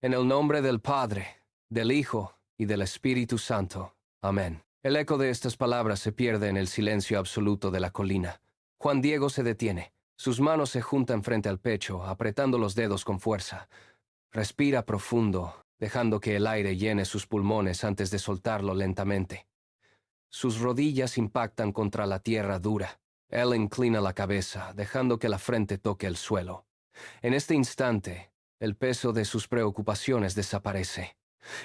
En el nombre del Padre, del Hijo y del Espíritu Santo. Amén. El eco de estas palabras se pierde en el silencio absoluto de la colina. Juan Diego se detiene. Sus manos se juntan frente al pecho, apretando los dedos con fuerza. Respira profundo, dejando que el aire llene sus pulmones antes de soltarlo lentamente. Sus rodillas impactan contra la tierra dura. Él inclina la cabeza, dejando que la frente toque el suelo. En este instante, el peso de sus preocupaciones desaparece.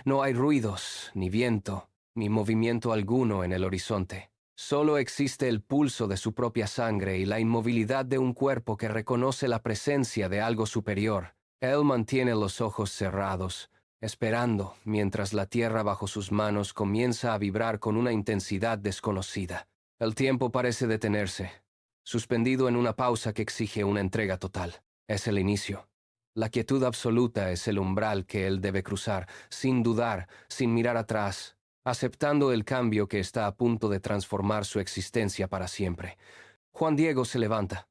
No hay ruidos, ni viento, ni movimiento alguno en el horizonte. Solo existe el pulso de su propia sangre y la inmovilidad de un cuerpo que reconoce la presencia de algo superior. Él mantiene los ojos cerrados, esperando, mientras la tierra bajo sus manos comienza a vibrar con una intensidad desconocida. El tiempo parece detenerse, suspendido en una pausa que exige una entrega total. Es el inicio. La quietud absoluta es el umbral que él debe cruzar, sin dudar, sin mirar atrás, aceptando el cambio que está a punto de transformar su existencia para siempre. Juan Diego se levanta.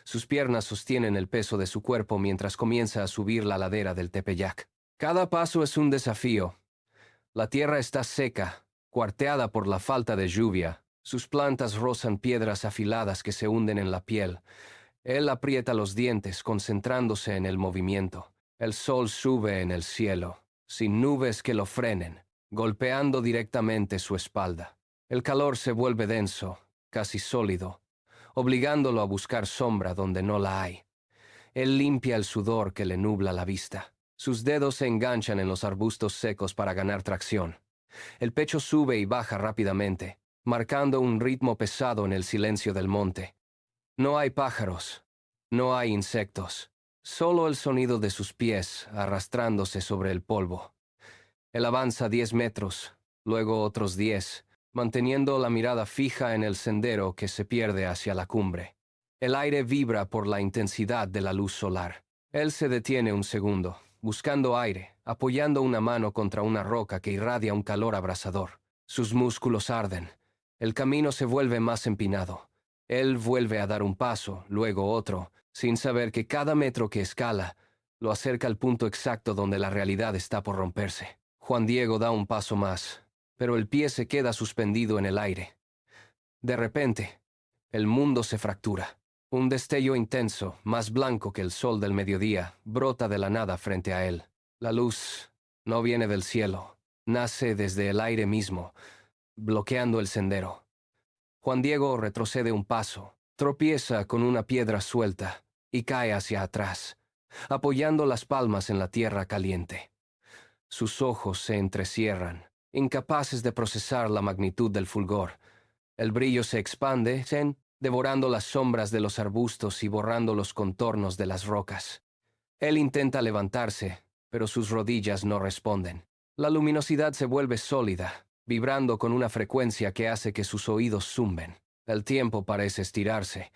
Sus piernas sostienen el peso de su cuerpo mientras comienza a subir la ladera del Tepeyac. Cada paso es un desafío. La tierra está seca, cuarteada por la falta de lluvia. Sus plantas rozan piedras afiladas que se hunden en la piel. Él aprieta los dientes, concentrándose en el movimiento. El sol sube en el cielo, sin nubes que lo frenen, golpeando directamente su espalda. El calor se vuelve denso, casi sólido, obligándolo a buscar sombra donde no la hay. Él limpia el sudor que le nubla la vista. Sus dedos se enganchan en los arbustos secos para ganar tracción. El pecho sube y baja rápidamente, marcando un ritmo pesado en el silencio del monte. No hay pájaros, no hay insectos, solo el sonido de sus pies arrastrándose sobre el polvo. Él avanza 10 metros, luego otros 10, manteniendo la mirada fija en el sendero que se pierde hacia la cumbre. El aire vibra por la intensidad de la luz solar. Él se detiene un segundo, buscando aire, apoyando una mano contra una roca que irradia un calor abrasador. Sus músculos arden. El camino se vuelve más empinado. Él vuelve a dar un paso, luego otro, sin saber que cada metro que escala lo acerca al punto exacto donde la realidad está por romperse. Juan Diego da un paso más, pero el pie se queda suspendido en el aire. De repente, el mundo se fractura. Un destello intenso, más blanco que el sol del mediodía, brota de la nada frente a él. La luz no viene del cielo, nace desde el aire mismo, bloqueando el sendero. Juan Diego retrocede un paso, tropieza con una piedra suelta y cae hacia atrás, apoyando las palmas en la tierra caliente. Sus ojos se entrecierran, incapaces de procesar la magnitud del fulgor. El brillo se expande, devorando las sombras de los arbustos y borrando los contornos de las rocas. Él intenta levantarse, pero sus rodillas no responden. La luminosidad se vuelve sólida, vibrando con una frecuencia que hace que sus oídos zumben. El tiempo parece estirarse,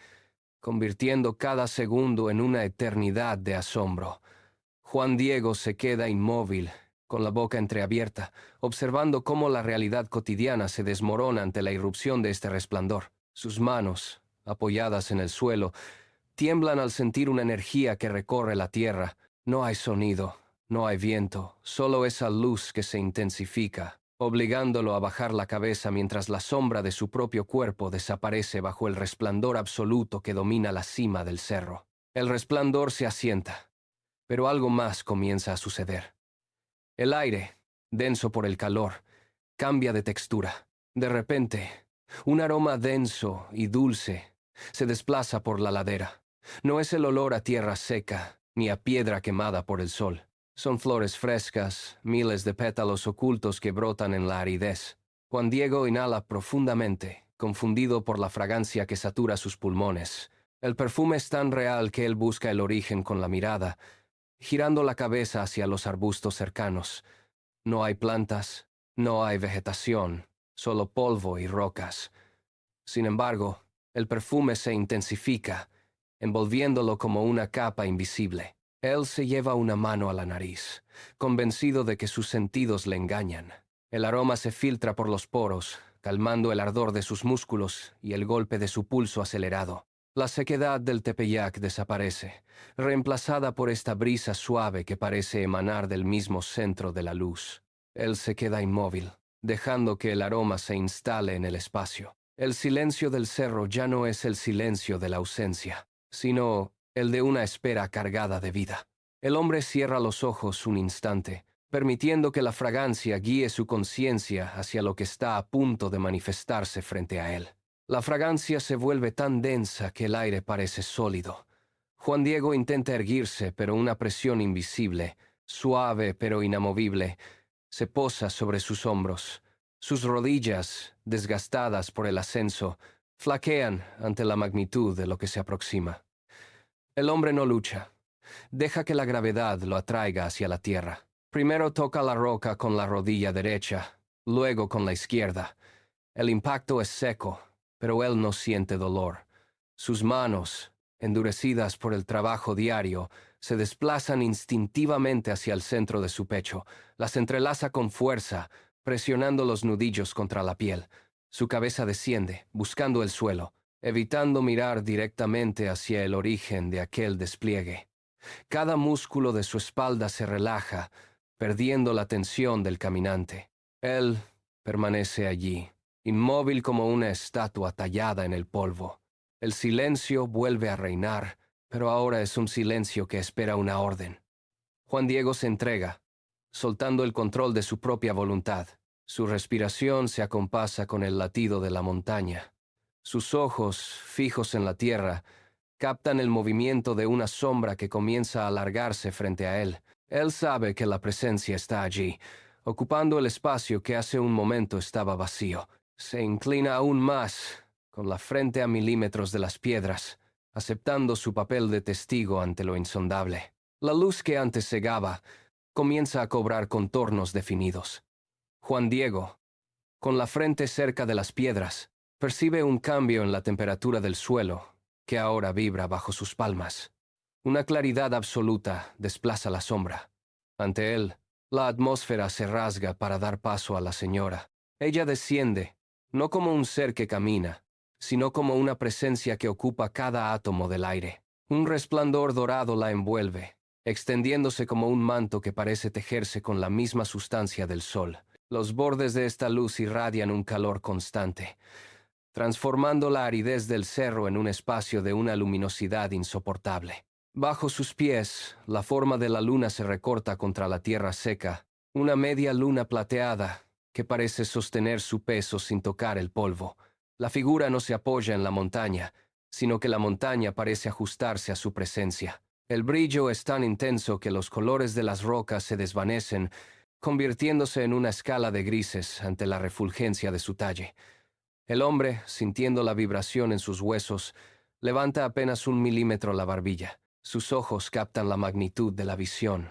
convirtiendo cada segundo en una eternidad de asombro. Juan Diego se queda inmóvil, con la boca entreabierta, observando cómo la realidad cotidiana se desmorona ante la irrupción de este resplandor. Sus manos, apoyadas en el suelo, tiemblan al sentir una energía que recorre la tierra. No hay sonido, no hay viento, solo esa luz que se intensifica, obligándolo a bajar la cabeza mientras la sombra de su propio cuerpo desaparece bajo el resplandor absoluto que domina la cima del cerro. El resplandor se asienta, pero algo más comienza a suceder. El aire, denso por el calor, cambia de textura. De repente, un aroma denso y dulce se desplaza por la ladera. No es el olor a tierra seca, ni a piedra quemada por el sol. Son flores frescas, miles de pétalos ocultos que brotan en la aridez. Juan Diego inhala profundamente, confundido por la fragancia que satura sus pulmones. El perfume es tan real que él busca el origen con la mirada, girando la cabeza hacia los arbustos cercanos. No hay plantas, no hay vegetación, solo polvo y rocas. Sin embargo, el perfume se intensifica, envolviéndolo como una capa invisible. Él se lleva una mano a la nariz, convencido de que sus sentidos le engañan. El aroma se filtra por los poros, calmando el ardor de sus músculos y el golpe de su pulso acelerado. La sequedad del Tepeyac desaparece, reemplazada por esta brisa suave que parece emanar del mismo centro de la luz. Él se queda inmóvil, dejando que el aroma se instale en el espacio. El silencio del cerro ya no es el silencio de la ausencia, sino el de una espera cargada de vida. El hombre cierra los ojos un instante, permitiendo que la fragancia guíe su conciencia hacia lo que está a punto de manifestarse frente a él. La fragancia se vuelve tan densa que el aire parece sólido. Juan Diego intenta erguirse, pero una presión invisible, suave pero inamovible, se posa sobre sus hombros. Sus rodillas, desgastadas por el ascenso, flaquean ante la magnitud de lo que se aproxima. El hombre no lucha. Deja que la gravedad lo atraiga hacia la tierra. Primero toca la roca con la rodilla derecha, luego con la izquierda. El impacto es seco, pero él no siente dolor. Sus manos, endurecidas por el trabajo diario, se desplazan instintivamente hacia el centro de su pecho. Las entrelaza con fuerza, presionando los nudillos contra la piel. Su cabeza desciende, buscando el suelo, evitando mirar directamente hacia el origen de aquel despliegue. Cada músculo de su espalda se relaja, perdiendo la tensión del caminante. Él permanece allí, inmóvil como una estatua tallada en el polvo. El silencio vuelve a reinar, pero ahora es un silencio que espera una orden. Juan Diego se entrega, soltando el control de su propia voluntad. Su respiración se acompasa con el latido de la montaña. Sus ojos, fijos en la tierra, captan el movimiento de una sombra que comienza a alargarse frente a él. Él sabe que la presencia está allí, ocupando el espacio que hace un momento estaba vacío. Se inclina aún más, con la frente a milímetros de las piedras, aceptando su papel de testigo ante lo insondable. La luz que antes cegaba comienza a cobrar contornos definidos. Juan Diego, con la frente cerca de las piedras, percibe un cambio en la temperatura del suelo, que ahora vibra bajo sus palmas. Una claridad absoluta desplaza la sombra. Ante él, la atmósfera se rasga para dar paso a la señora. Ella desciende, no como un ser que camina, sino como una presencia que ocupa cada átomo del aire. Un resplandor dorado la envuelve, extendiéndose como un manto que parece tejerse con la misma sustancia del sol. Los bordes de esta luz irradian un calor constante, transformando la aridez del cerro en un espacio de una luminosidad insoportable. Bajo sus pies, la forma de la luna se recorta contra la tierra seca, una media luna plateada que parece sostener su peso sin tocar el polvo. La figura no se apoya en la montaña, sino que la montaña parece ajustarse a su presencia. El brillo es tan intenso que los colores de las rocas se desvanecen, convirtiéndose en una escala de grises ante la refulgencia de su talle. El hombre, sintiendo la vibración en sus huesos, levanta apenas 1 milímetro la barbilla. Sus ojos captan la magnitud de la visión.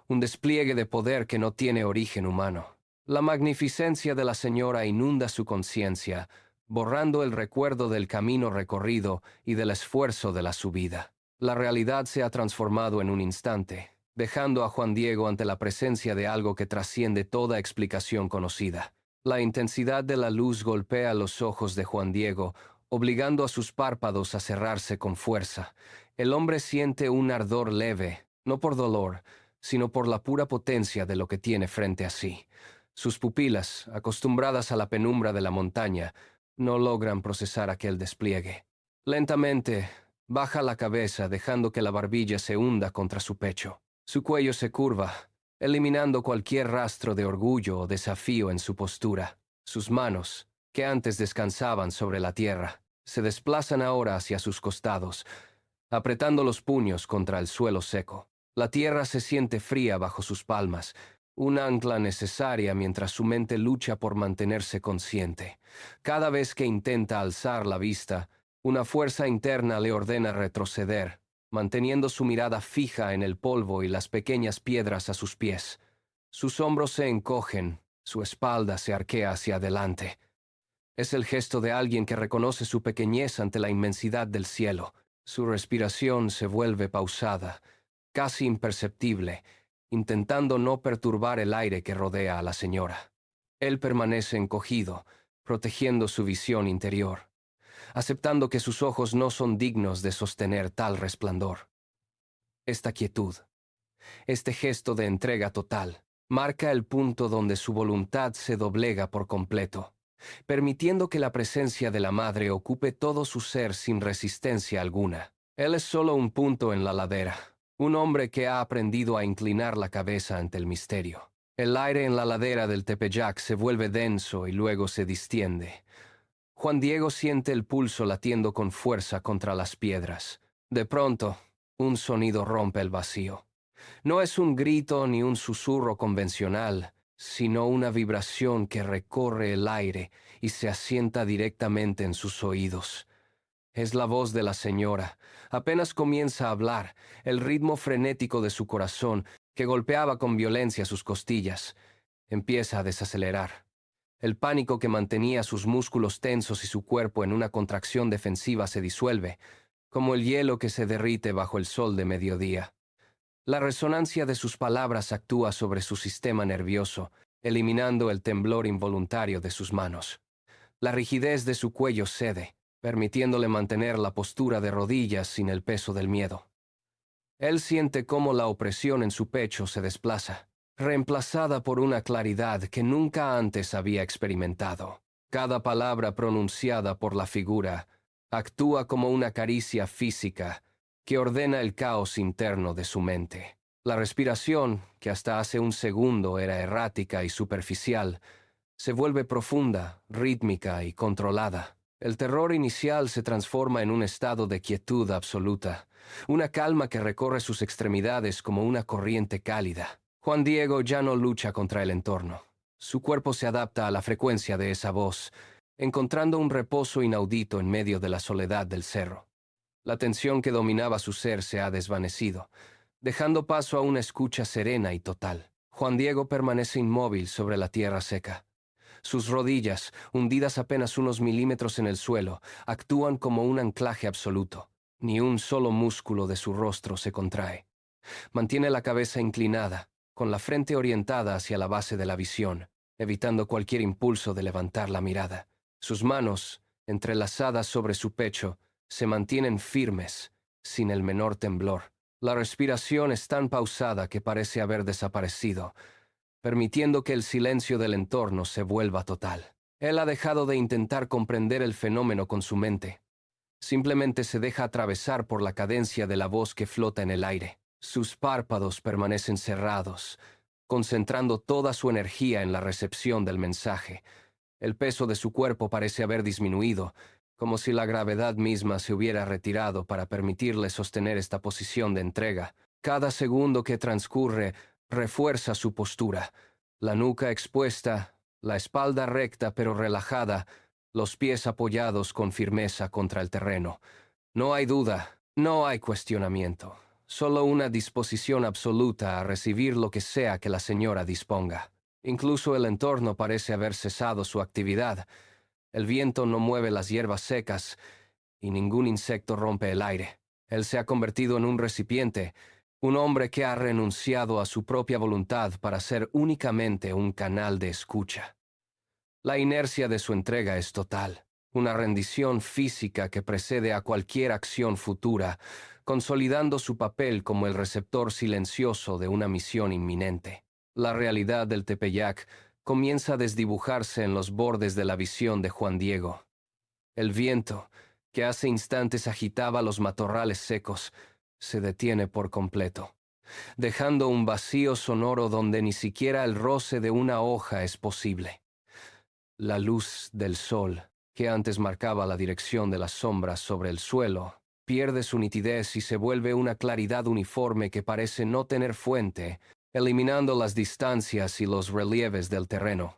Un despliegue de poder que no tiene origen humano. La magnificencia de la señora inunda su conciencia, borrando el recuerdo del camino recorrido y del esfuerzo de la subida. La realidad se ha transformado en un instante, dejando a Juan Diego ante la presencia de algo que trasciende toda explicación conocida. La intensidad de la luz golpea los ojos de Juan Diego, obligando a sus párpados a cerrarse con fuerza. El hombre siente un ardor leve, no por dolor, sino por la pura potencia de lo que tiene frente a sí. Sus pupilas, acostumbradas a la penumbra de la montaña, no logran procesar aquel despliegue. Lentamente, baja la cabeza dejando que la barbilla se hunda contra su pecho. Su cuello se curva, eliminando cualquier rastro de orgullo o desafío en su postura. Sus manos, que antes descansaban sobre la tierra, se desplazan ahora hacia sus costados, apretando los puños contra el suelo seco. La tierra se siente fría bajo sus palmas, un ancla necesaria mientras su mente lucha por mantenerse consciente. Cada vez que intenta alzar la vista, una fuerza interna le ordena retroceder, manteniendo su mirada fija en el polvo y las pequeñas piedras a sus pies. Sus hombros se encogen, su espalda se arquea hacia adelante. Es el gesto de alguien que reconoce su pequeñez ante la inmensidad del cielo. Su respiración se vuelve pausada, casi imperceptible, intentando no perturbar el aire que rodea a la señora. Él permanece encogido, protegiendo su visión interior. aceptando que sus ojos no son dignos de sostener tal resplandor. Esta quietud, este gesto de entrega total, marca el punto donde su voluntad se doblega por completo, permitiendo que la presencia de la Madre ocupe todo su ser sin resistencia alguna. Él es solo un punto en la ladera, un hombre que ha aprendido a inclinar la cabeza ante el misterio. El aire en la ladera del Tepeyac se vuelve denso y luego se distiende. Juan Diego siente el pulso latiendo con fuerza contra las piedras. De pronto, un sonido rompe el vacío. No es un grito ni un susurro convencional, sino una vibración que recorre el aire y se asienta directamente en sus oídos. Es la voz de la señora. Apenas comienza a hablar, el ritmo frenético de su corazón, que golpeaba con violencia sus costillas, empieza a desacelerar. El pánico que mantenía sus músculos tensos y su cuerpo en una contracción defensiva se disuelve, como el hielo que se derrite bajo el sol de mediodía. La resonancia de sus palabras actúa sobre su sistema nervioso, eliminando el temblor involuntario de sus manos. La rigidez de su cuello cede, permitiéndole mantener la postura de rodillas sin el peso del miedo. Él siente cómo la opresión en su pecho se desplaza, reemplazada por una claridad que nunca antes había experimentado. Cada palabra pronunciada por la figura actúa como una caricia física que ordena el caos interno de su mente. La respiración, que hasta hace un segundo era errática y superficial, se vuelve profunda, rítmica y controlada. El terror inicial se transforma en un estado de quietud absoluta, una calma que recorre sus extremidades como una corriente cálida. Juan Diego ya no lucha contra el entorno. Su cuerpo se adapta a la frecuencia de esa voz, encontrando un reposo inaudito en medio de la soledad del cerro. La tensión que dominaba su ser se ha desvanecido, dejando paso a una escucha serena y total. Juan Diego permanece inmóvil sobre la tierra seca. Sus rodillas, hundidas apenas unos milímetros en el suelo, actúan como un anclaje absoluto. Ni un solo músculo de su rostro se contrae. Mantiene la cabeza inclinada, con la frente orientada hacia la base de la visión, evitando cualquier impulso de levantar la mirada. Sus manos, entrelazadas sobre su pecho, se mantienen firmes, sin el menor temblor. La respiración es tan pausada que parece haber desaparecido, permitiendo que el silencio del entorno se vuelva total. Él ha dejado de intentar comprender el fenómeno con su mente. Simplemente se deja atravesar por la cadencia de la voz que flota en el aire. Sus párpados permanecen cerrados, concentrando toda su energía en la recepción del mensaje. El peso de su cuerpo parece haber disminuido, como si la gravedad misma se hubiera retirado para permitirle sostener esta posición de entrega. Cada segundo que transcurre refuerza su postura, la nuca expuesta, la espalda recta pero relajada, los pies apoyados con firmeza contra el terreno. No hay duda, no hay cuestionamiento, solo una disposición absoluta a recibir lo que sea que la señora disponga. Incluso el entorno parece haber cesado su actividad. El viento no mueve las hierbas secas y ningún insecto rompe el aire. Él se ha convertido en un recipiente, un hombre que ha renunciado a su propia voluntad para ser únicamente un canal de escucha. La inercia de su entrega es total, una rendición física que precede a cualquier acción futura, consolidando su papel como el receptor silencioso de una misión inminente. La realidad del Tepeyac comienza a desdibujarse en los bordes de la visión de Juan Diego. El viento, que hace instantes agitaba los matorrales secos, se detiene por completo, dejando un vacío sonoro donde ni siquiera el roce de una hoja es posible. La luz del sol, que antes marcaba la dirección de las sombras sobre el suelo, pierde su nitidez y se vuelve una claridad uniforme que parece no tener fuente, eliminando las distancias y los relieves del terreno.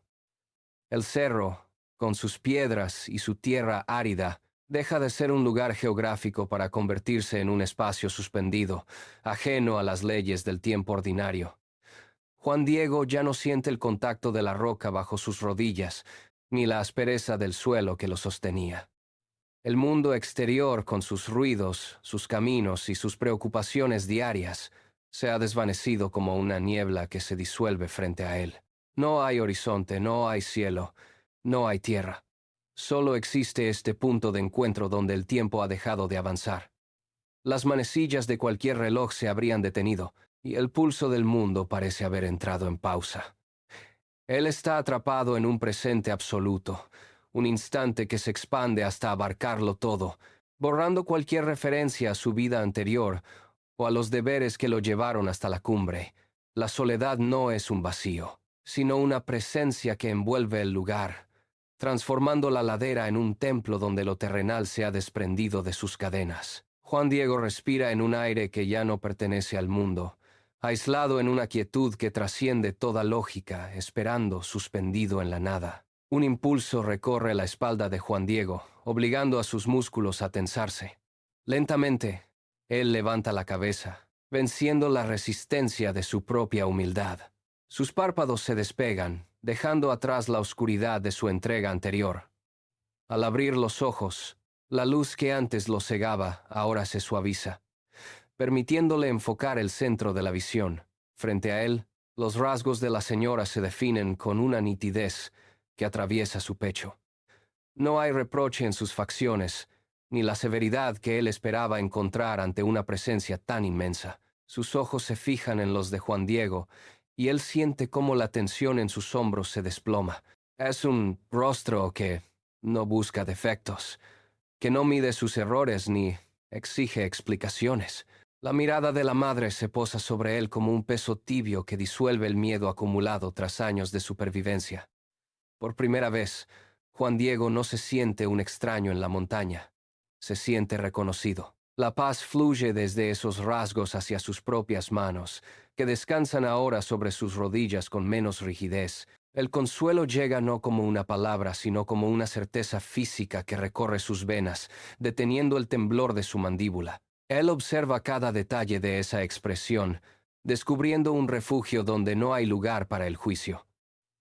El cerro, con sus piedras y su tierra árida, deja de ser un lugar geográfico para convertirse en un espacio suspendido, ajeno a las leyes del tiempo ordinario. Juan Diego ya no siente el contacto de la roca bajo sus rodillas, ni la aspereza del suelo que lo sostenía. El mundo exterior, con sus ruidos, sus caminos y sus preocupaciones diarias, se ha desvanecido como una niebla que se disuelve frente a él. No hay horizonte, no hay cielo, no hay tierra. Solo existe este punto de encuentro donde el tiempo ha dejado de avanzar. Las manecillas de cualquier reloj se habrían detenido, y el pulso del mundo parece haber entrado en pausa. Él está atrapado en un presente absoluto, un instante que se expande hasta abarcarlo todo, borrando cualquier referencia a su vida anterior o a los deberes que lo llevaron hasta la cumbre. La soledad no es un vacío, sino una presencia que envuelve el lugar, transformando la ladera en un templo donde lo terrenal se ha desprendido de sus cadenas. Juan Diego respira en un aire que ya no pertenece al mundo, aislado en una quietud que trasciende toda lógica, esperando, suspendido en la nada. Un impulso recorre la espalda de Juan Diego, obligando a sus músculos a tensarse. Lentamente, él levanta la cabeza, venciendo la resistencia de su propia humildad. Sus párpados se despegan, dejando atrás la oscuridad de su entrega anterior. Al abrir los ojos, la luz que antes lo cegaba ahora se suaviza, permitiéndole enfocar el centro de la visión. Frente a él, los rasgos de la señora se definen con una nitidez que atraviesa su pecho. No hay reproche en sus facciones, ni la severidad que él esperaba encontrar ante una presencia tan inmensa. Sus ojos se fijan en los de Juan Diego, y él siente cómo la tensión en sus hombros se desploma. Es un rostro que no busca defectos, que no mide sus errores ni exige explicaciones. La mirada de la madre se posa sobre él como un peso tibio que disuelve el miedo acumulado tras años de supervivencia. Por primera vez, Juan Diego no se siente un extraño en la montaña. Se siente reconocido. La paz fluye desde esos rasgos hacia sus propias manos, que descansan ahora sobre sus rodillas con menos rigidez. El consuelo llega no como una palabra, sino como una certeza física que recorre sus venas, deteniendo el temblor de su mandíbula. Él observa cada detalle de esa expresión, descubriendo un refugio donde no hay lugar para el juicio.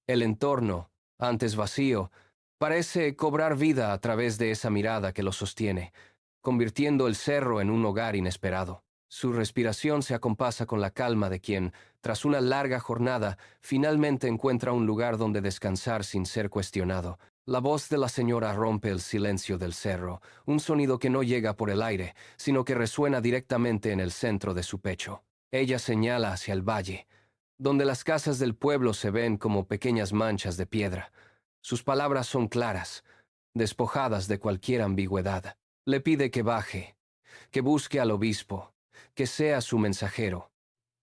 El entorno, antes vacío, parece cobrar vida a través de esa mirada que lo sostiene, convirtiendo el cerro en un hogar inesperado. Su respiración se acompasa con la calma de quien, tras una larga jornada, finalmente encuentra un lugar donde descansar sin ser cuestionado. La voz de la señora rompe el silencio del cerro, un sonido que no llega por el aire, sino que resuena directamente en el centro de su pecho. Ella señala hacia el valle, donde las casas del pueblo se ven como pequeñas manchas de piedra. Sus palabras son claras, despojadas de cualquier ambigüedad. Le pide que baje, que busque al obispo, que sea su mensajero.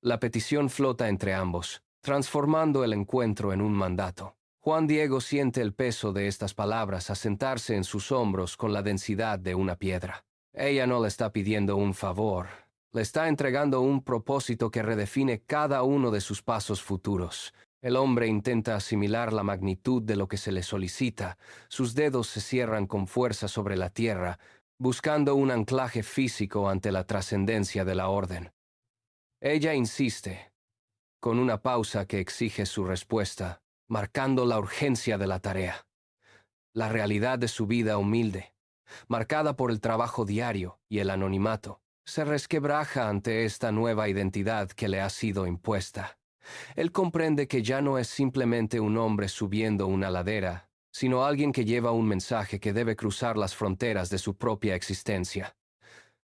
La petición flota entre ambos, transformando el encuentro en un mandato. Juan Diego siente el peso de estas palabras asentarse en sus hombros con la densidad de una piedra. Ella no le está pidiendo un favor, le está entregando un propósito que redefine cada uno de sus pasos futuros. El hombre intenta asimilar la magnitud de lo que se le solicita. Sus dedos se cierran con fuerza sobre la tierra, buscando un anclaje físico ante la trascendencia de la orden. Ella insiste, con una pausa que exige su respuesta, marcando la urgencia de la tarea. La realidad de su vida humilde, marcada por el trabajo diario y el anonimato, se resquebraja ante esta nueva identidad que le ha sido impuesta. Él comprende que ya no es simplemente un hombre subiendo una ladera, sino alguien que lleva un mensaje que debe cruzar las fronteras de su propia existencia.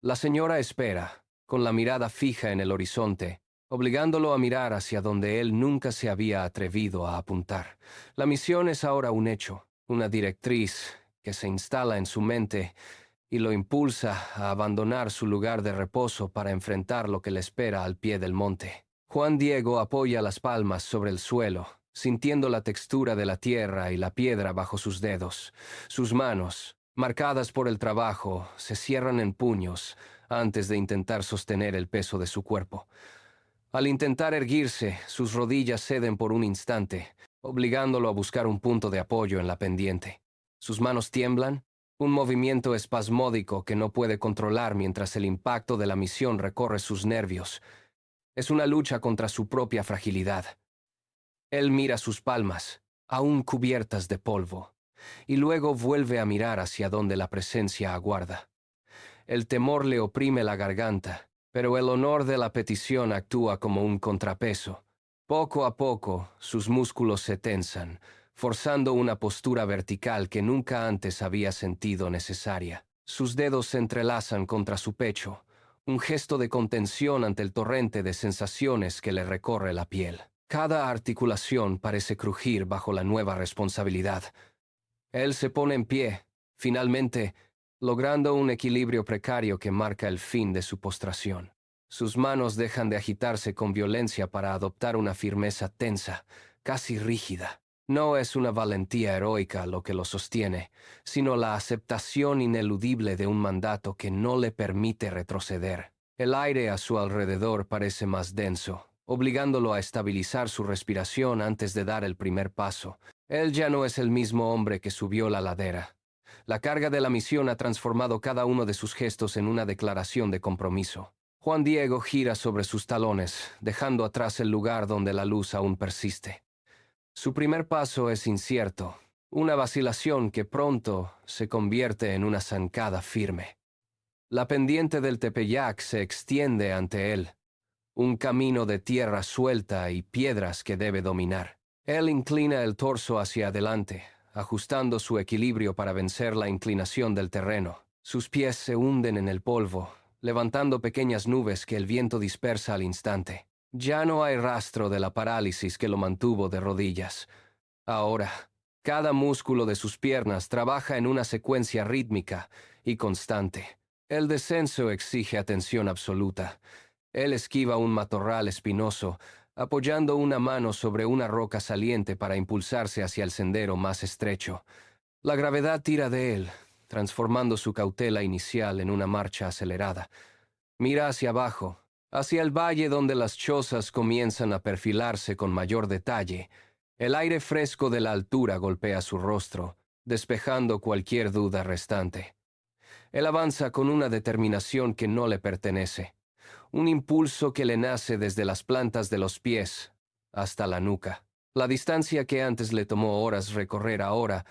La señora espera, con la mirada fija en el horizonte, obligándolo a mirar hacia donde él nunca se había atrevido a apuntar. La misión es ahora un hecho, una directriz que se instala en su mente y lo impulsa a abandonar su lugar de reposo para enfrentar lo que le espera al pie del monte. Juan Diego apoya las palmas sobre el suelo, sintiendo la textura de la tierra y la piedra bajo sus dedos. Sus manos, marcadas por el trabajo, se cierran en puños antes de intentar sostener el peso de su cuerpo. Al intentar erguirse, sus rodillas ceden por un instante, obligándolo a buscar un punto de apoyo en la pendiente. Sus manos tiemblan, un movimiento espasmódico que no puede controlar mientras el impacto de la misión recorre sus nervios. Es una lucha contra su propia fragilidad. Él mira sus palmas, aún cubiertas de polvo, y luego vuelve a mirar hacia donde la presencia aguarda. El temor le oprime la garganta, pero el honor de la petición actúa como un contrapeso. Poco a poco, sus músculos se tensan, forzando una postura vertical que nunca antes había sentido necesaria. Sus dedos se entrelazan contra su pecho, un gesto de contención ante el torrente de sensaciones que le recorre la piel. Cada articulación parece crujir bajo la nueva responsabilidad. Él se pone en pie, finalmente, logrando un equilibrio precario que marca el fin de su postración. Sus manos dejan de agitarse con violencia para adoptar una firmeza tensa, casi rígida. No es una valentía heroica lo que lo sostiene, sino la aceptación ineludible de un mandato que no le permite retroceder. El aire a su alrededor parece más denso, obligándolo a estabilizar su respiración antes de dar el primer paso. Él ya no es el mismo hombre que subió la ladera. La carga de la misión ha transformado cada uno de sus gestos en una declaración de compromiso. Juan Diego gira sobre sus talones, dejando atrás el lugar donde la luz aún persiste. Su primer paso es incierto, una vacilación que pronto se convierte en una zancada firme. La pendiente del Tepeyac se extiende ante él, un camino de tierra suelta y piedras que debe dominar. Él inclina el torso hacia adelante, ajustando su equilibrio para vencer la inclinación del terreno. Sus pies se hunden en el polvo, levantando pequeñas nubes que el viento dispersa al instante. Ya no hay rastro de la parálisis que lo mantuvo de rodillas. Ahora, cada músculo de sus piernas trabaja en una secuencia rítmica y constante. El descenso exige atención absoluta. Él esquiva un matorral espinoso, apoyando una mano sobre una roca saliente para impulsarse hacia el sendero más estrecho. La gravedad tira de él, transformando su cautela inicial en una marcha acelerada. Mira hacia abajo, hacia el valle donde las chozas comienzan a perfilarse con mayor detalle. El aire fresco de la altura golpea su rostro, despejando cualquier duda restante. Él avanza con una determinación que no le pertenece, un impulso que le nace desde las plantas de los pies hasta la nuca. La distancia que antes le tomó horas recorrer ahora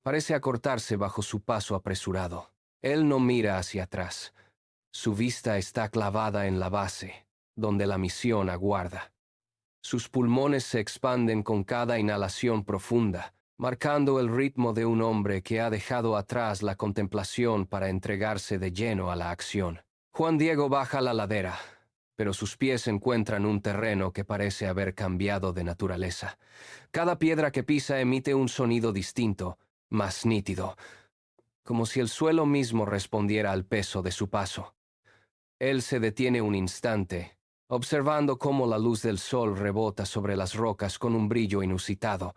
parece acortarse bajo su paso apresurado. Él no mira hacia atrás. Su vista está clavada en la base, donde la misión aguarda. Sus pulmones se expanden con cada inhalación profunda, marcando el ritmo de un hombre que ha dejado atrás la contemplación para entregarse de lleno a la acción. Juan Diego baja la ladera, pero sus pies encuentran un terreno que parece haber cambiado de naturaleza. Cada piedra que pisa emite un sonido distinto, más nítido, como si el suelo mismo respondiera al peso de su paso. Él se detiene un instante, observando cómo la luz del sol rebota sobre las rocas con un brillo inusitado,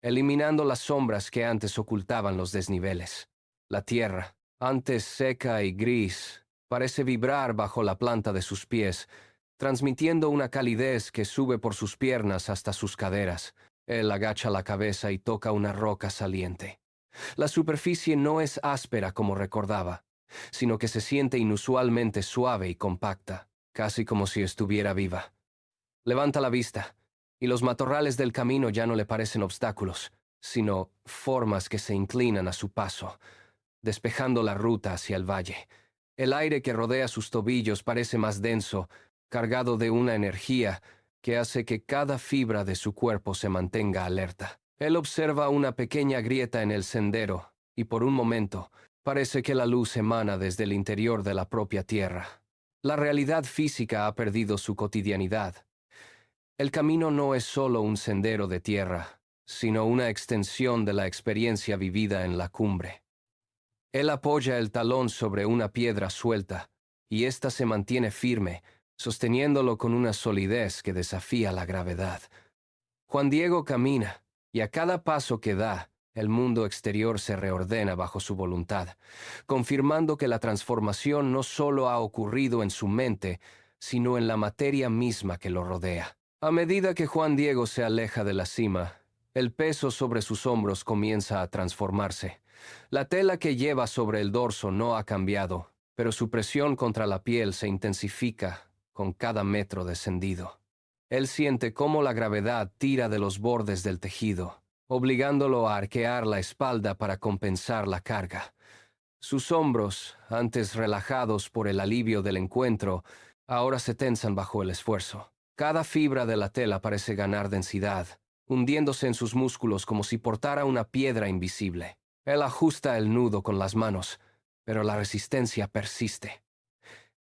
eliminando las sombras que antes ocultaban los desniveles. La tierra, antes seca y gris, parece vibrar bajo la planta de sus pies, transmitiendo una calidez que sube por sus piernas hasta sus caderas. Él agacha la cabeza y toca una roca saliente. La superficie no es áspera como recordaba, sino que se siente inusualmente suave y compacta, casi como si estuviera viva. Levanta la vista, y los matorrales del camino ya no le parecen obstáculos, sino formas que se inclinan a su paso, despejando la ruta hacia el valle. El aire que rodea sus tobillos parece más denso, cargado de una energía que hace que cada fibra de su cuerpo se mantenga alerta. Él observa una pequeña grieta en el sendero, y por un momento, parece que la luz emana desde el interior de la propia tierra. La realidad física ha perdido su cotidianidad. El camino no es solo un sendero de tierra, sino una extensión de la experiencia vivida en la cumbre. Él apoya el talón sobre una piedra suelta, y ésta se mantiene firme, sosteniéndolo con una solidez que desafía la gravedad. Juan Diego camina, y a cada paso que da, el mundo exterior se reordena bajo su voluntad, confirmando que la transformación no solo ha ocurrido en su mente, sino en la materia misma que lo rodea. A medida que Juan Diego se aleja de la cima, el peso sobre sus hombros comienza a transformarse. La tela que lleva sobre el dorso no ha cambiado, pero su presión contra la piel se intensifica con cada metro descendido. Él siente cómo la gravedad tira de los bordes del tejido, obligándolo a arquear la espalda para compensar la carga. Sus hombros, antes relajados por el alivio del encuentro, ahora se tensan bajo el esfuerzo. Cada fibra de la tela parece ganar densidad, hundiéndose en sus músculos como si portara una piedra invisible. Él ajusta el nudo con las manos, pero la resistencia persiste.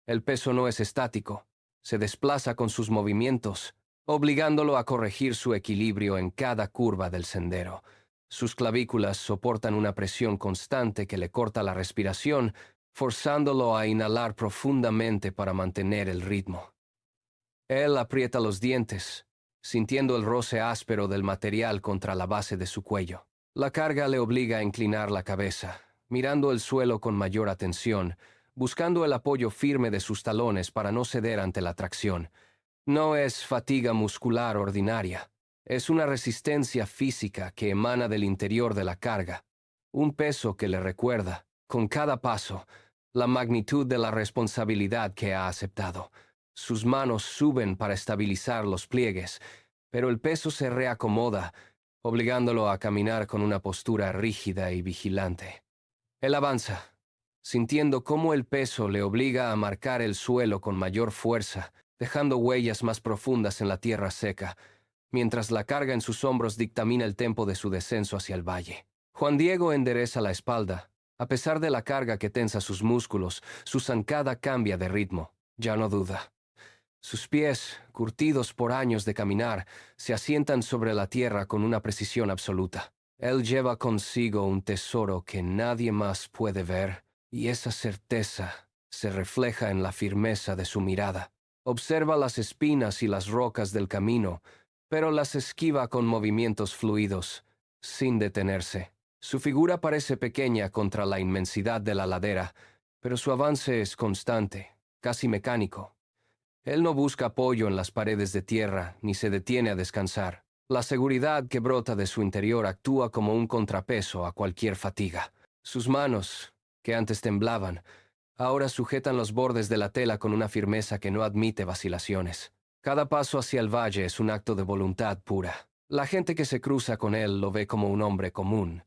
El peso no es estático, se desplaza con sus movimientos, obligándolo a corregir su equilibrio en cada curva del sendero. Sus clavículas soportan una presión constante que le corta la respiración, forzándolo a inhalar profundamente para mantener el ritmo. Él aprieta los dientes, sintiendo el roce áspero del material contra la base de su cuello. La carga le obliga a inclinar la cabeza, mirando el suelo con mayor atención, buscando el apoyo firme de sus talones para no ceder ante la tracción. No es fatiga muscular ordinaria, es una resistencia física que emana del interior de la carga, un peso que le recuerda, con cada paso, la magnitud de la responsabilidad que ha aceptado. Sus manos suben para estabilizar los pliegues, pero el peso se reacomoda, obligándolo a caminar con una postura rígida y vigilante. Él avanza, sintiendo cómo el peso le obliga a marcar el suelo con mayor fuerza, dejando huellas más profundas en la tierra seca, mientras la carga en sus hombros dictamina el tempo de su descenso hacia el valle. Juan Diego endereza la espalda. A pesar de la carga que tensa sus músculos, su zancada cambia de ritmo. Ya no duda. Sus pies, curtidos por años de caminar, se asientan sobre la tierra con una precisión absoluta. Él lleva consigo un tesoro que nadie más puede ver, y esa certeza se refleja en la firmeza de su mirada. Observa las espinas y las rocas del camino, pero las esquiva con movimientos fluidos, sin detenerse. Su figura parece pequeña contra la inmensidad de la ladera, pero su avance es constante, casi mecánico. Él no busca apoyo en las paredes de tierra, ni se detiene a descansar. La seguridad que brota de su interior actúa como un contrapeso a cualquier fatiga. Sus manos, que antes temblaban, ahora sujetan los bordes de la tela con una firmeza que no admite vacilaciones. Cada paso hacia el valle es un acto de voluntad pura. La gente que se cruza con él lo ve como un hombre común,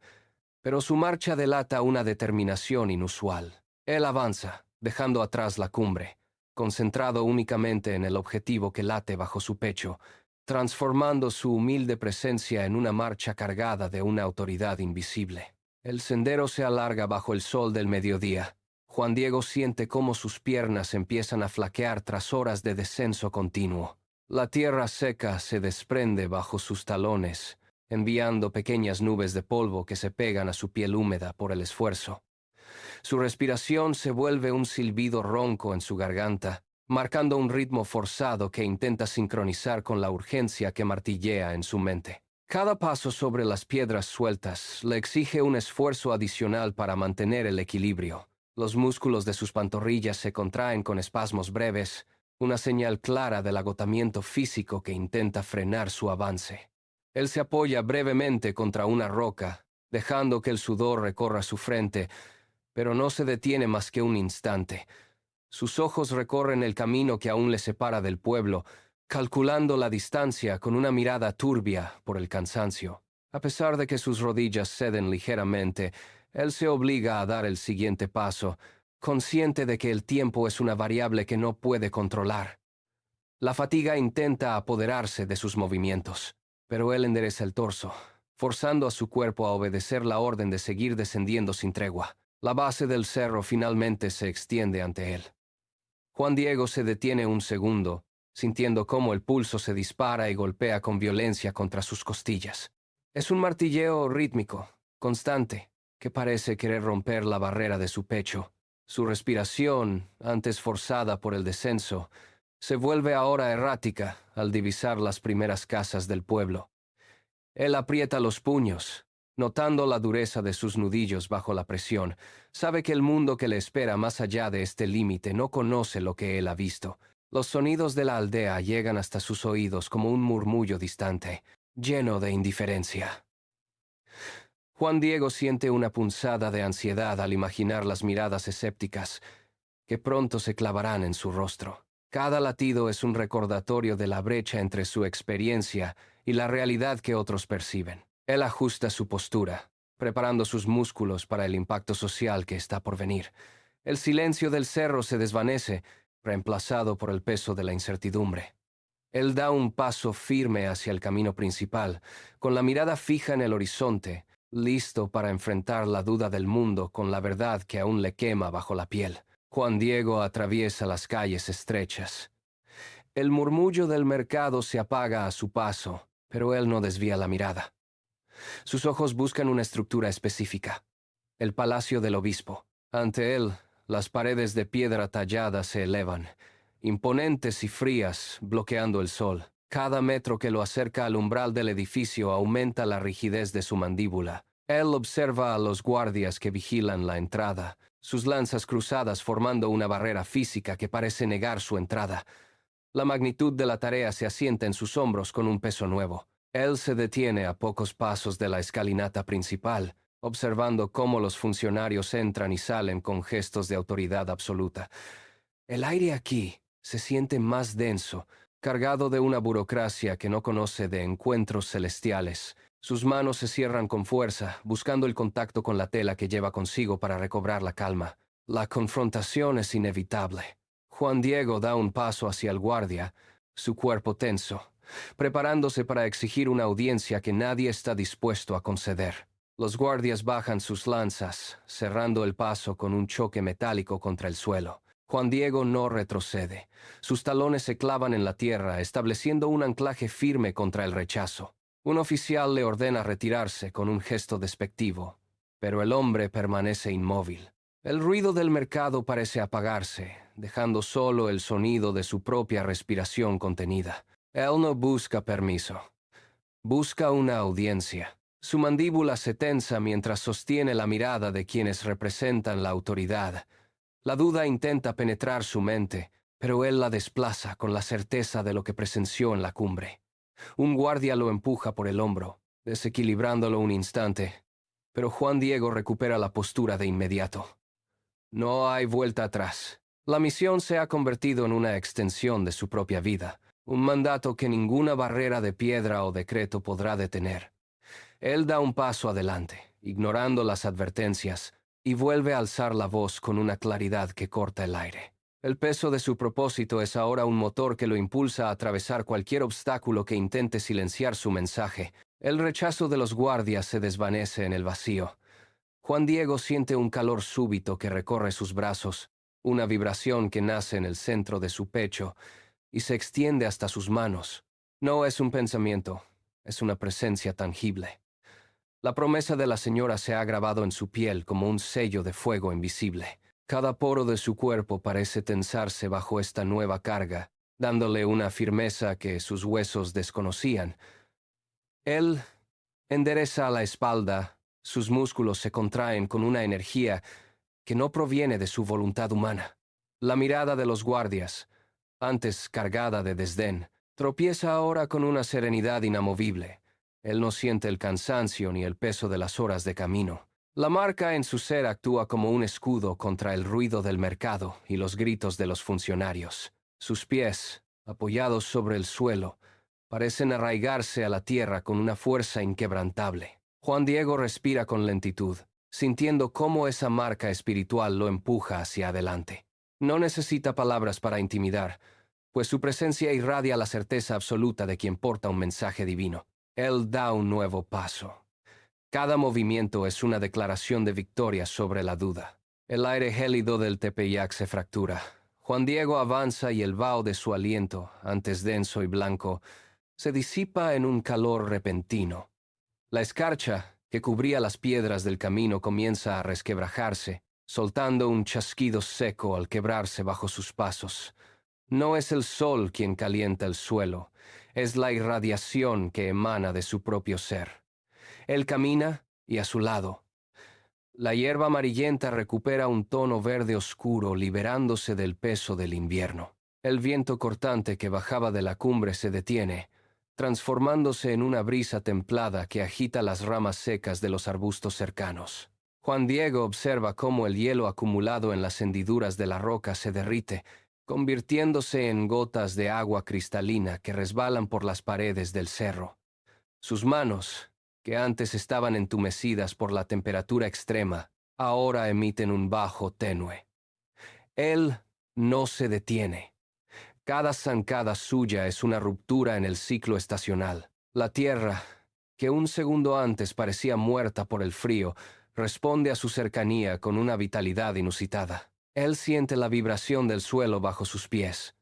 pero su marcha delata una determinación inusual. Él avanza, dejando atrás la cumbre, concentrado únicamente en el objetivo que late bajo su pecho, transformando su humilde presencia en una marcha cargada de una autoridad invisible. El sendero se alarga bajo el sol del mediodía. Juan Diego siente cómo sus piernas empiezan a flaquear tras horas de descenso continuo. La tierra seca se desprende bajo sus talones, enviando pequeñas nubes de polvo que se pegan a su piel húmeda por el esfuerzo. Su respiración se vuelve un silbido ronco en su garganta, marcando un ritmo forzado que intenta sincronizar con la urgencia que martillea en su mente. Cada paso sobre las piedras sueltas le exige un esfuerzo adicional para mantener el equilibrio. Los músculos de sus pantorrillas se contraen con espasmos breves, una señal clara del agotamiento físico que intenta frenar su avance. Él se apoya brevemente contra una roca, dejando que el sudor recorra su frente, pero no se detiene más que un instante. Sus ojos recorren el camino que aún le separa del pueblo, calculando la distancia con una mirada turbia por el cansancio. A pesar de que sus rodillas ceden ligeramente, él se obliga a dar el siguiente paso, consciente de que el tiempo es una variable que no puede controlar. La fatiga intenta apoderarse de sus movimientos, pero él endereza el torso, forzando a su cuerpo a obedecer la orden de seguir descendiendo sin tregua. La base del cerro finalmente se extiende ante él. Juan Diego se detiene un segundo, sintiendo cómo el pulso se dispara y golpea con violencia contra sus costillas. Es un martilleo rítmico, constante, que parece querer romper la barrera de su pecho. Su respiración, antes forzada por el descenso, se vuelve ahora errática al divisar las primeras casas del pueblo. Él aprieta los puños, notando la dureza de sus nudillos bajo la presión. Sabe que el mundo que le espera más allá de este límite no conoce lo que él ha visto. Los sonidos de la aldea llegan hasta sus oídos como un murmullo distante, lleno de indiferencia. Juan Diego siente una punzada de ansiedad al imaginar las miradas escépticas que pronto se clavarán en su rostro. Cada latido es un recordatorio de la brecha entre su experiencia y la realidad que otros perciben. Él ajusta su postura, preparando sus músculos para el impacto social que está por venir. El silencio del cerro se desvanece, reemplazado por el peso de la incertidumbre. Él da un paso firme hacia el camino principal, con la mirada fija en el horizonte, listo para enfrentar la duda del mundo con la verdad que aún le quema bajo la piel. Juan Diego atraviesa las calles estrechas. El murmullo del mercado se apaga a su paso, pero él no desvía la mirada. Sus ojos buscan una estructura específica: el palacio del obispo. Ante él, las paredes de piedra tallada se elevan, imponentes y frías, bloqueando el sol. Cada metro que lo acerca al umbral del edificio aumenta la rigidez de su mandíbula. Él observa a los guardias que vigilan la entrada, sus lanzas cruzadas formando una barrera física que parece negar su entrada. La magnitud de la tarea se asienta en sus hombros con un peso nuevo. Él se detiene a pocos pasos de la escalinata principal, observando cómo los funcionarios entran y salen con gestos de autoridad absoluta. El aire aquí se siente más denso, cargado de una burocracia que no conoce de encuentros celestiales. Sus manos se cierran con fuerza, buscando el contacto con la tela que lleva consigo para recobrar la calma. La confrontación es inevitable. Juan Diego da un paso hacia el guardia, su cuerpo tenso, preparándose para exigir una audiencia que nadie está dispuesto a conceder. Los guardias bajan sus lanzas, cerrando el paso con un choque metálico contra el suelo. Juan Diego no retrocede. Sus talones se clavan en la tierra, estableciendo un anclaje firme contra el rechazo. Un oficial le ordena retirarse con un gesto despectivo, pero el hombre permanece inmóvil. El ruido del mercado parece apagarse, dejando solo el sonido de su propia respiración contenida. Él no busca permiso. Busca una audiencia. Su mandíbula se tensa mientras sostiene la mirada de quienes representan la autoridad. La duda intenta penetrar su mente, pero él la desplaza con la certeza de lo que presenció en la cumbre. Un guardia lo empuja por el hombro, desequilibrándolo un instante, pero Juan Diego recupera la postura de inmediato. No hay vuelta atrás. La misión se ha convertido en una extensión de su propia vida, un mandato que ninguna barrera de piedra o decreto podrá detener. Él da un paso adelante, ignorando las advertencias, y vuelve a alzar la voz con una claridad que corta el aire. El peso de su propósito es ahora un motor que lo impulsa a atravesar cualquier obstáculo que intente silenciar su mensaje. El rechazo de los guardias se desvanece en el vacío. Juan Diego siente un calor súbito que recorre sus brazos, una vibración que nace en el centro de su pecho y se extiende hasta sus manos. No es un pensamiento, es una presencia tangible. La promesa de la señora se ha grabado en su piel como un sello de fuego invisible. Cada poro de su cuerpo parece tensarse bajo esta nueva carga, dándole una firmeza que sus huesos desconocían. Él endereza la espalda, sus músculos se contraen con una energía que no proviene de su voluntad humana. La mirada de los guardias, antes cargada de desdén, tropieza ahora con una serenidad inamovible. Él no siente el cansancio ni el peso de las horas de camino. La marca en su ser actúa como un escudo contra el ruido del mercado y los gritos de los funcionarios. Sus pies, apoyados sobre el suelo, parecen arraigarse a la tierra con una fuerza inquebrantable. Juan Diego respira con lentitud, sintiendo cómo esa marca espiritual lo empuja hacia adelante. No necesita palabras para intimidar, pues su presencia irradia la certeza absoluta de quien porta un mensaje divino. Él da un nuevo paso. Cada movimiento es una declaración de victoria sobre la duda. El aire gélido del Tepeyac se fractura. Juan Diego avanza y el vaho de su aliento, antes denso y blanco, se disipa en un calor repentino. La escarcha que cubría las piedras del camino comienza a resquebrajarse, soltando un chasquido seco al quebrarse bajo sus pasos. No es el sol quien calienta el suelo, es la irradiación que emana de su propio ser. Él camina y a su lado, la hierba amarillenta recupera un tono verde oscuro, liberándose del peso del invierno. El viento cortante que bajaba de la cumbre se detiene, transformándose en una brisa templada que agita las ramas secas de los arbustos cercanos. Juan Diego observa cómo el hielo acumulado en las hendiduras de la roca se derrite, convirtiéndose en gotas de agua cristalina que resbalan por las paredes del cerro. Sus manos, que antes estaban entumecidas por la temperatura extrema, ahora emiten un bajo tenue. Él no se detiene. Cada zancada suya es una ruptura en el ciclo estacional. La tierra, que un segundo antes parecía muerta por el frío, responde a su cercanía con una vitalidad inusitada. Él siente la vibración del suelo bajo sus pies,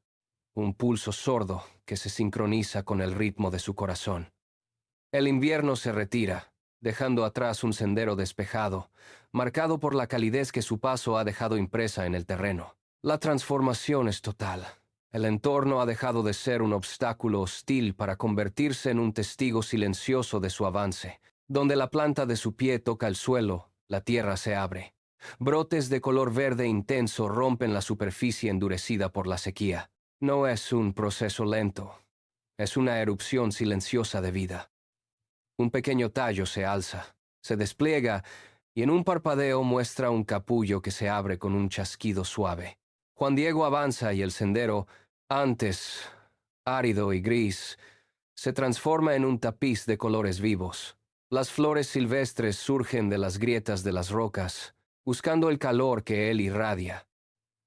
un pulso sordo que se sincroniza con el ritmo de su corazón. El invierno se retira, dejando atrás un sendero despejado, marcado por la calidez que su paso ha dejado impresa en el terreno. La transformación es total. El entorno ha dejado de ser un obstáculo hostil para convertirse en un testigo silencioso de su avance. Donde la planta de su pie toca el suelo, la tierra se abre. Brotes de color verde intenso rompen la superficie endurecida por la sequía. No es un proceso lento, es una erupción silenciosa de vida. Un pequeño tallo se alza, se despliega y en un parpadeo muestra un capullo que se abre con un chasquido suave. Juan Diego avanza y el sendero, antes árido y gris, se transforma en un tapiz de colores vivos. Las flores silvestres surgen de las grietas de las rocas, buscando el calor que él irradia.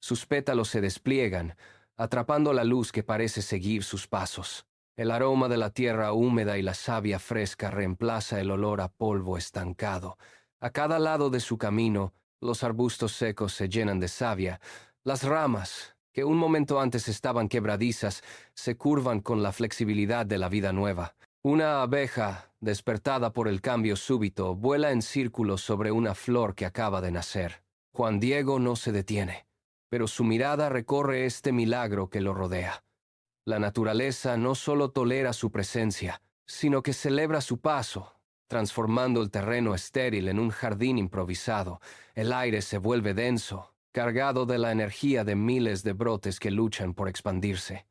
Sus pétalos se despliegan, atrapando la luz que parece seguir sus pasos. El aroma de la tierra húmeda y la savia fresca reemplaza el olor a polvo estancado. A cada lado de su camino, los arbustos secos se llenan de savia. Las ramas, que un momento antes estaban quebradizas, se curvan con la flexibilidad de la vida nueva. Una abeja, despertada por el cambio súbito, vuela en círculos sobre una flor que acaba de nacer. Juan Diego no se detiene, pero su mirada recorre este milagro que lo rodea. La naturaleza no solo tolera su presencia, sino que celebra su paso, transformando el terreno estéril en un jardín improvisado. El aire se vuelve denso, cargado de la energía de miles de brotes que luchan por expandirse.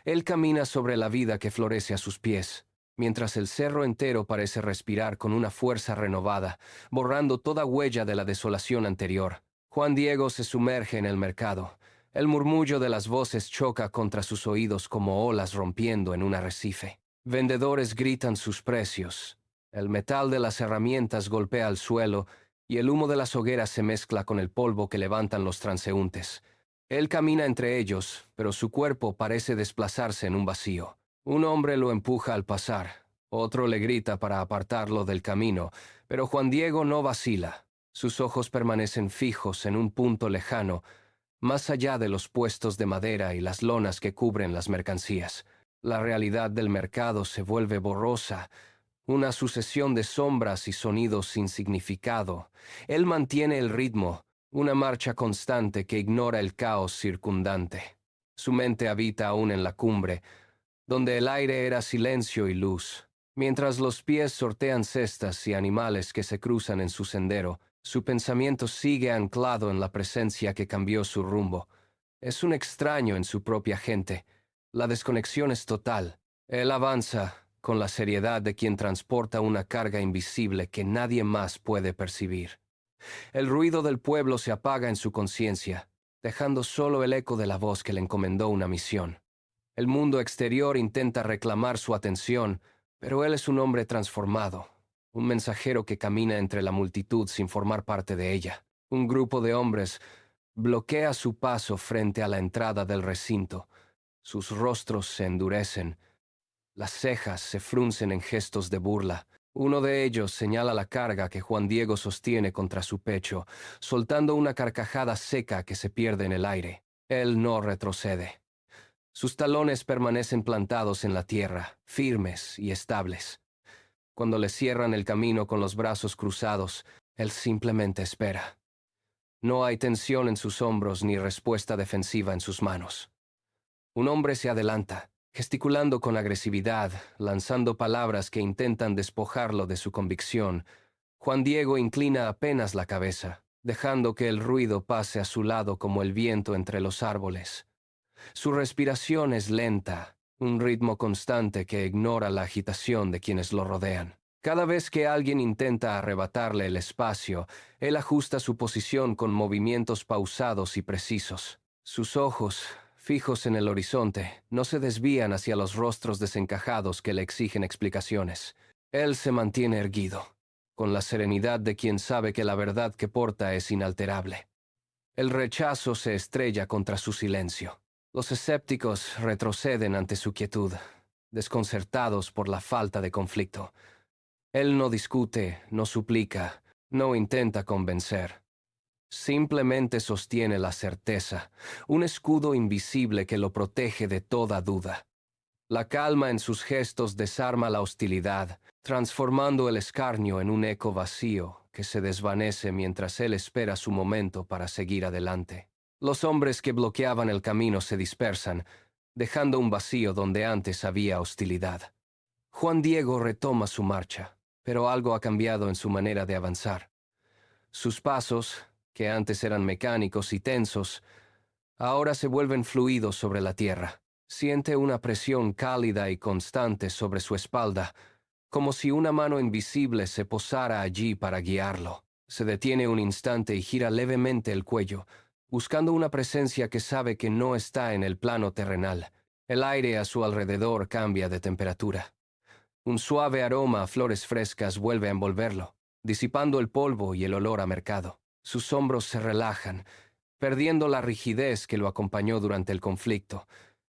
Él camina sobre la vida que florece a sus pies, mientras el cerro entero parece respirar con una fuerza renovada, borrando toda huella de la desolación anterior. Juan Diego se sumerge en el mercado. El murmullo de las voces choca contra sus oídos como olas rompiendo en un arrecife. Vendedores gritan sus precios. El metal de las herramientas golpea el suelo y el humo de las hogueras se mezcla con el polvo que levantan los transeúntes. Él camina entre ellos, pero su cuerpo parece desplazarse en un vacío. Un hombre lo empuja al pasar. Otro le grita para apartarlo del camino, pero Juan Diego no vacila. Sus ojos permanecen fijos en un punto lejano, más allá de los puestos de madera y las lonas que cubren las mercancías. La realidad del mercado se vuelve borrosa, una sucesión de sombras y sonidos sin significado. Él mantiene el ritmo, una marcha constante que ignora el caos circundante. Su mente habita aún en la cumbre, donde el aire era silencio y luz. Mientras los pies sortean cestas y animales que se cruzan en su sendero, su pensamiento sigue anclado en la presencia que cambió su rumbo. Es un extraño en su propia gente. La desconexión es total. Él avanza con la seriedad de quien transporta una carga invisible que nadie más puede percibir. El ruido del pueblo se apaga en su conciencia, dejando solo el eco de la voz que le encomendó una misión. El mundo exterior intenta reclamar su atención, pero él es un hombre transformado. Un mensajero que camina entre la multitud sin formar parte de ella. Un grupo de hombres bloquea su paso frente a la entrada del recinto. Sus rostros se endurecen. Las cejas se fruncen en gestos de burla. Uno de ellos señala la carga que Juan Diego sostiene contra su pecho, soltando una carcajada seca que se pierde en el aire. Él no retrocede. Sus talones permanecen plantados en la tierra, firmes y estables. Cuando le cierran el camino con los brazos cruzados, él simplemente espera. No hay tensión en sus hombros ni respuesta defensiva en sus manos. Un hombre se adelanta, gesticulando con agresividad, lanzando palabras que intentan despojarlo de su convicción. Juan Diego inclina apenas la cabeza, dejando que el ruido pase a su lado como el viento entre los árboles. Su respiración es lenta, un ritmo constante que ignora la agitación de quienes lo rodean. Cada vez que alguien intenta arrebatarle el espacio, él ajusta su posición con movimientos pausados y precisos. Sus ojos, fijos en el horizonte, no se desvían hacia los rostros desencajados que le exigen explicaciones. Él se mantiene erguido, con la serenidad de quien sabe que la verdad que porta es inalterable. El rechazo se estrella contra su silencio. Los escépticos retroceden ante su quietud, desconcertados por la falta de conflicto. Él no discute, no suplica, no intenta convencer. Simplemente sostiene la certeza, un escudo invisible que lo protege de toda duda. La calma en sus gestos desarma la hostilidad, transformando el escarnio en un eco vacío que se desvanece mientras él espera su momento para seguir adelante. Los hombres que bloqueaban el camino se dispersan, dejando un vacío donde antes había hostilidad. Juan Diego retoma su marcha, pero algo ha cambiado en su manera de avanzar. Sus pasos, que antes eran mecánicos y tensos, ahora se vuelven fluidos sobre la tierra. Siente una presión cálida y constante sobre su espalda, como si una mano invisible se posara allí para guiarlo. Se detiene un instante y gira levemente el cuello, buscando una presencia que sabe que no está en el plano terrenal. El aire a su alrededor cambia de temperatura. Un suave aroma a flores frescas vuelve a envolverlo, disipando el polvo y el olor a mercado. Sus hombros se relajan, perdiendo la rigidez que lo acompañó durante el conflicto.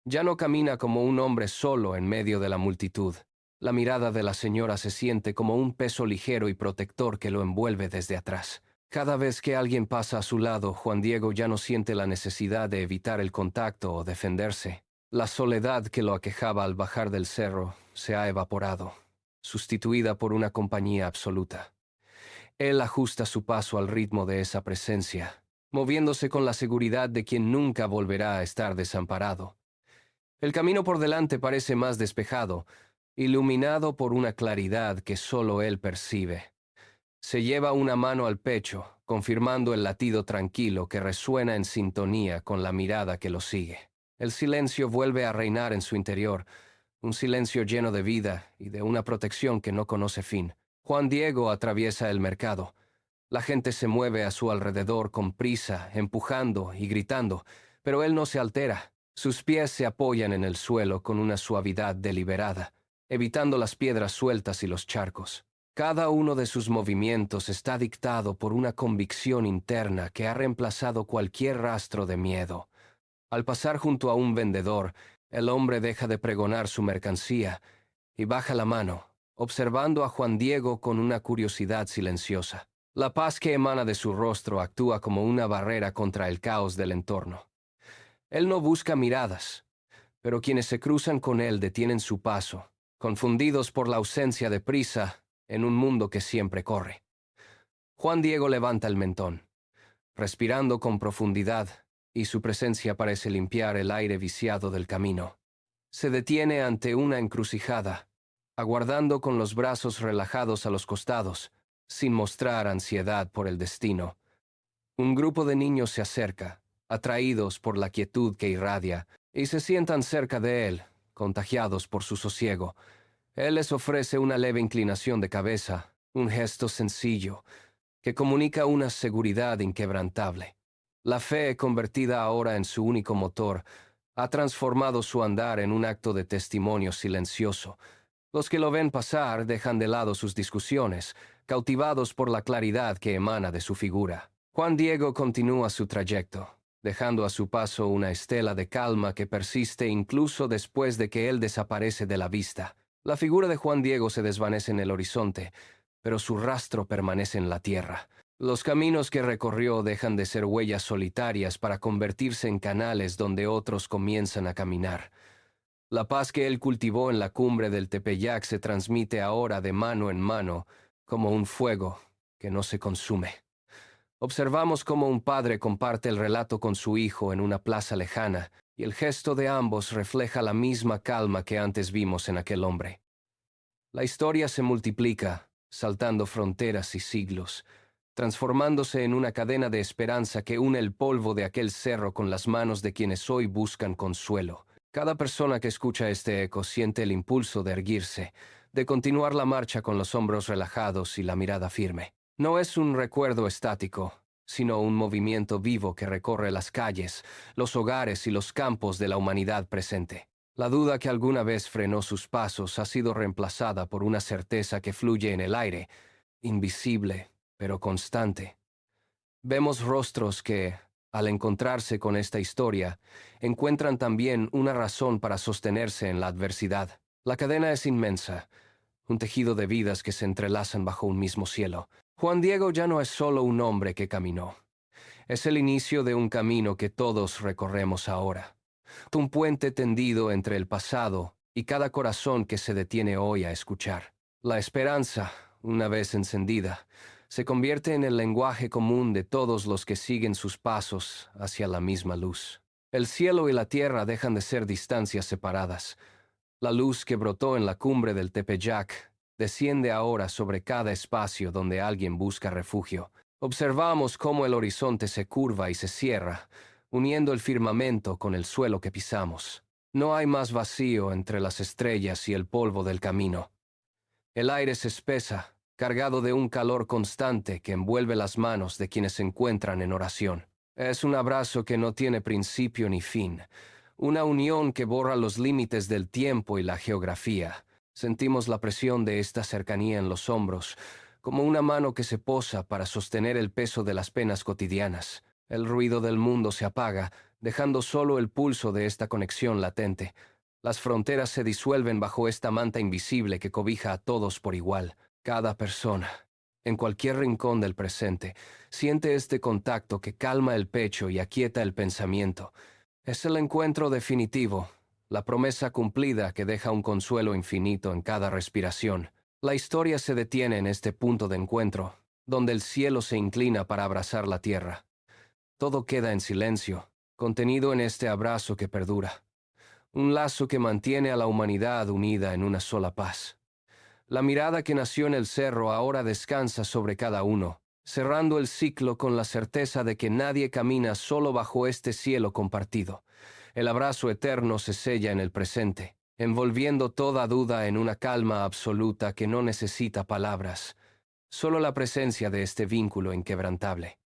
Ya no camina como un hombre solo en medio de la multitud. La mirada de la señora se siente como un peso ligero y protector que lo envuelve desde atrás. Cada vez que alguien pasa a su lado, Juan Diego ya no siente la necesidad de evitar el contacto o defenderse. La soledad que lo aquejaba al bajar del cerro se ha evaporado, sustituida por una compañía absoluta. Él ajusta su paso al ritmo de esa presencia, moviéndose con la seguridad de quien nunca volverá a estar desamparado. El camino por delante parece más despejado, iluminado por una claridad que solo él percibe. Se lleva una mano al pecho, confirmando el latido tranquilo que resuena en sintonía con la mirada que lo sigue. El silencio vuelve a reinar en su interior, un silencio lleno de vida y de una protección que no conoce fin. Juan Diego atraviesa el mercado. La gente se mueve a su alrededor con prisa, empujando y gritando, pero él no se altera. Sus pies se apoyan en el suelo con una suavidad deliberada, evitando las piedras sueltas y los charcos. Cada uno de sus movimientos está dictado por una convicción interna que ha reemplazado cualquier rastro de miedo. Al pasar junto a un vendedor, el hombre deja de pregonar su mercancía y baja la mano, observando a Juan Diego con una curiosidad silenciosa. La paz que emana de su rostro actúa como una barrera contra el caos del entorno. Él no busca miradas, pero quienes se cruzan con él detienen su paso, confundidos por la ausencia de prisa en un mundo que siempre corre. Juan Diego levanta el mentón, respirando con profundidad, y su presencia parece limpiar el aire viciado del camino. Se detiene ante una encrucijada, aguardando con los brazos relajados a los costados, sin mostrar ansiedad por el destino. Un grupo de niños se acerca, atraídos por la quietud que irradia, y se sientan cerca de él, contagiados por su sosiego. Él les ofrece una leve inclinación de cabeza, un gesto sencillo, que comunica una seguridad inquebrantable. La fe, convertida ahora en su único motor, ha transformado su andar en un acto de testimonio silencioso. Los que lo ven pasar dejan de lado sus discusiones, cautivados por la claridad que emana de su figura. Juan Diego continúa su trayecto, dejando a su paso una estela de calma que persiste incluso después de que él desaparece de la vista. La figura de Juan Diego se desvanece en el horizonte, pero su rastro permanece en la tierra. Los caminos que recorrió dejan de ser huellas solitarias para convertirse en canales donde otros comienzan a caminar. La paz que él cultivó en la cumbre del Tepeyac se transmite ahora de mano en mano, como un fuego que no se consume. Observamos cómo un padre comparte el relato con su hijo en una plaza lejana, y el gesto de ambos refleja la misma calma que antes vimos en aquel hombre. La historia se multiplica, saltando fronteras y siglos, transformándose en una cadena de esperanza que une el polvo de aquel cerro con las manos de quienes hoy buscan consuelo. Cada persona que escucha este eco siente el impulso de erguirse, de continuar la marcha con los hombros relajados y la mirada firme. No es un recuerdo estático, sino un movimiento vivo que recorre las calles, los hogares y los campos de la humanidad presente. La duda que alguna vez frenó sus pasos ha sido reemplazada por una certeza que fluye en el aire, invisible, pero constante. Vemos rostros que, Al encontrarse con esta historia, encuentran también una razón para sostenerse en la adversidad. La cadena es inmensa, un tejido de vidas que se entrelazan bajo un mismo cielo. Juan Diego ya no es solo un hombre que caminó. Es el inicio de un camino que todos recorremos ahora. Un puente tendido entre el pasado y cada corazón que se detiene hoy a escuchar. La esperanza, una vez encendida, se convierte en el lenguaje común de todos los que siguen sus pasos hacia la misma luz. El cielo y la tierra dejan de ser distancias separadas. La luz que brotó en la cumbre del Tepeyac desciende ahora sobre cada espacio donde alguien busca refugio. Observamos cómo el horizonte se curva y se cierra, uniendo el firmamento con el suelo que pisamos. No hay más vacío entre las estrellas y el polvo del camino. El aire se espesa, cargado de un calor constante que envuelve las manos de quienes se encuentran en oración. Es un abrazo que no tiene principio ni fin, una unión que borra los límites del tiempo y la geografía. Sentimos la presión de esta cercanía en los hombros, como una mano que se posa para sostener el peso de las penas cotidianas. El ruido del mundo se apaga, dejando solo el pulso de esta conexión latente. Las fronteras se disuelven bajo esta manta invisible que cobija a todos por igual. Cada persona, en cualquier rincón del presente, siente este contacto que calma el pecho y aquieta el pensamiento. Es el encuentro definitivo, la promesa cumplida que deja un consuelo infinito en cada respiración. La historia se detiene en este punto de encuentro, donde el cielo se inclina para abrazar la tierra. Todo queda en silencio, contenido en este abrazo que perdura. Un lazo que mantiene a la humanidad unida en una sola paz. La mirada que nació en el cerro ahora descansa sobre cada uno, cerrando el ciclo con la certeza de que nadie camina solo bajo este cielo compartido. El abrazo eterno se sella en el presente, envolviendo toda duda en una calma absoluta que no necesita palabras, solo la presencia de este vínculo inquebrantable.